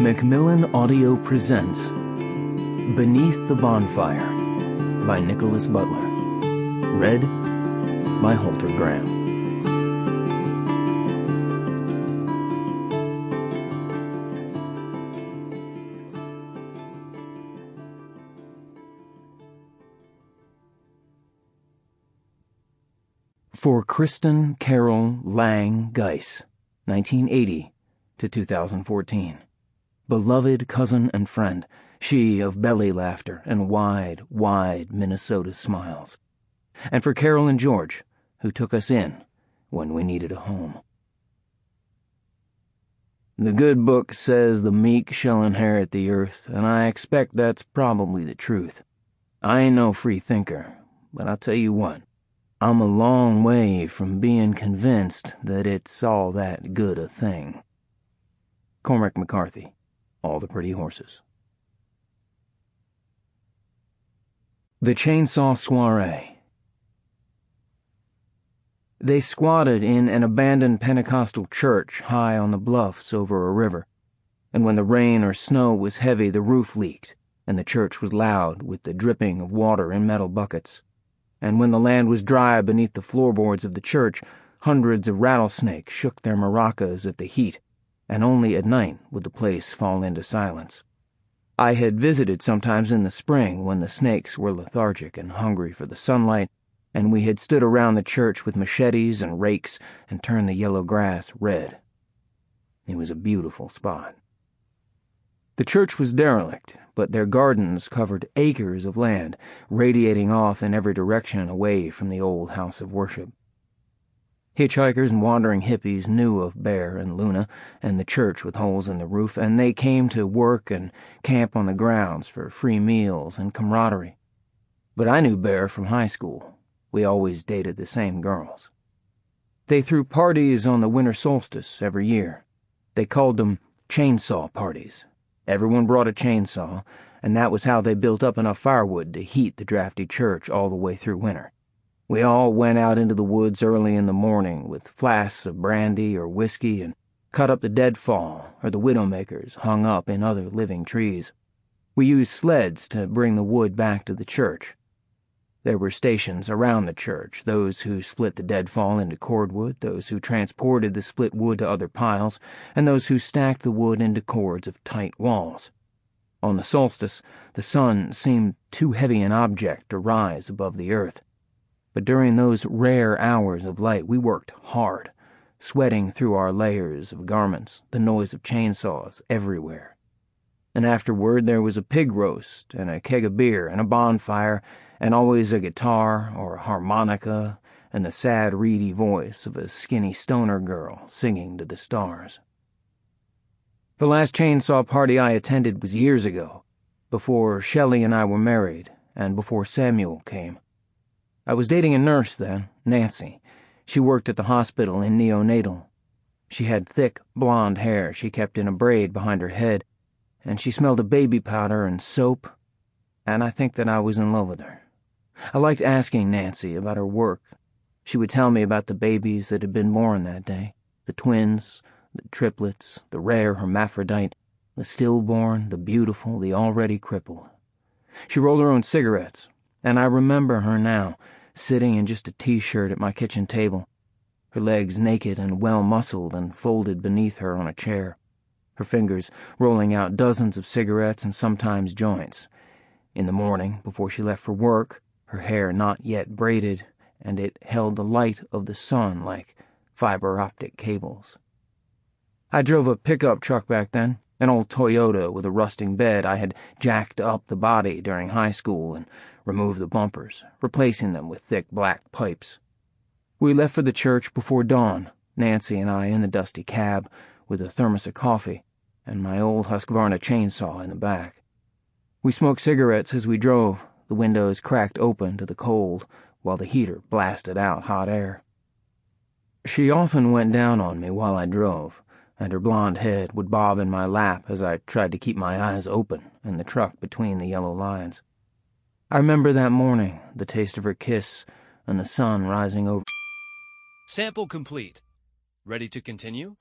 Macmillan Audio presents Beneath the Bonfire by Nickolas Butler. Read by Halter Graham. For Kristen Carol Lang Geiss, 1980 to 2014. Beloved cousin and friend, she of belly laughter and wide, wide Minnesota smiles. And for Carol and George, who took us in when we needed a home. The good book says the meek shall inherit the earth, and I expect that's probably the truth. I ain't no free thinker, but I'll tell you what, I'm a long way from being convinced that it's all that good a thing. Cormac McCarthy, All the Pretty Horses. The Chainsaw Soiree. They squatted in an abandoned Pentecostal church high on the bluffs over a river, and when the rain or snow was heavy, the roof leaked, and the church was loud with the dripping of water in metal buckets. And when the land was dry beneath the floorboards of the church, hundreds of rattlesnakes shook their maracas at the heat, and only at night would the place fall into silence. I had visited sometimes in the spring when the snakes were lethargic and hungry for the sunlight, and we had stood around the church with machetes and rakes and turned the yellow grass red. It was a beautiful spot. The church was derelict, but their gardens covered acres of land, radiating off in every direction away from the old house of worship. Hitchhikers and wandering hippies knew of Bear and Luna and the church with holes in the roof, and they came to work and camp on the grounds for free meals and camaraderie. But I knew Bear from high school. We always dated the same girls. They threw parties on the winter solstice every year. They called them chainsaw parties. Everyone brought a chainsaw, and that was how they built up enough firewood to heat the drafty church all the way through winter. We all went out into the woods early in the morning with flasks of brandy or whiskey and cut up the deadfall or the widowmakers hung up in other living trees. We used sleds to bring the wood back to the church. There were stations around the church, those who split the deadfall into cordwood, those who transported the split wood to other piles, and those who stacked the wood into cords of tight walls. On the solstice, the sun seemed too heavy an object to rise above the earth. But during those rare hours of light, we worked hard, sweating through our layers of garments, the noise of chainsaws everywhere. And afterward there was a pig roast and a keg of beer and a bonfire, and always a guitar or a harmonica and the sad, reedy voice of a skinny stoner girl singing to the stars. The last chainsaw party I attended was years ago, before Shelley and I were married and before Samuel came. I was dating a nurse then, Nancy. She worked at the hospital in neonatal. She had thick, blonde hair she kept in a braid behind her head, and she smelled of baby powder and soap, and I think that I was in love with her. I liked asking Nancy about her work. She would tell me about the babies that had been born that day, the twins, the triplets, the rare hermaphrodite, the stillborn, the beautiful, the already crippled. She rolled her own cigarettes, and I remember her now, sitting in just a t-shirt at my kitchen table, her legs naked and well-muscled and folded beneath her on a chair, her fingers rolling out dozens of cigarettes and sometimes joints. In the morning, before she left for work, her hair not yet braided, and it held the light of the sun like fiber-optic cables. I drove a pickup truck back then, an old Toyota with a rusting bed. I had jacked up the body during high school and removed the bumpers, replacing them with thick black pipes. We left for the church before dawn, Nancy and I in the dusty cab, with a thermos of coffee and my old Husqvarna chainsaw in the back. We smoked cigarettes as we drove, the windows cracked open to the cold while the heater blasted out hot air. She often went down on me while I drove, and her blonde head would bob in my lap as I tried to keep my eyes open and the truck between the yellow lines. I remember that morning, the taste of her kiss and the sun rising over. Sample complete. Ready to continue?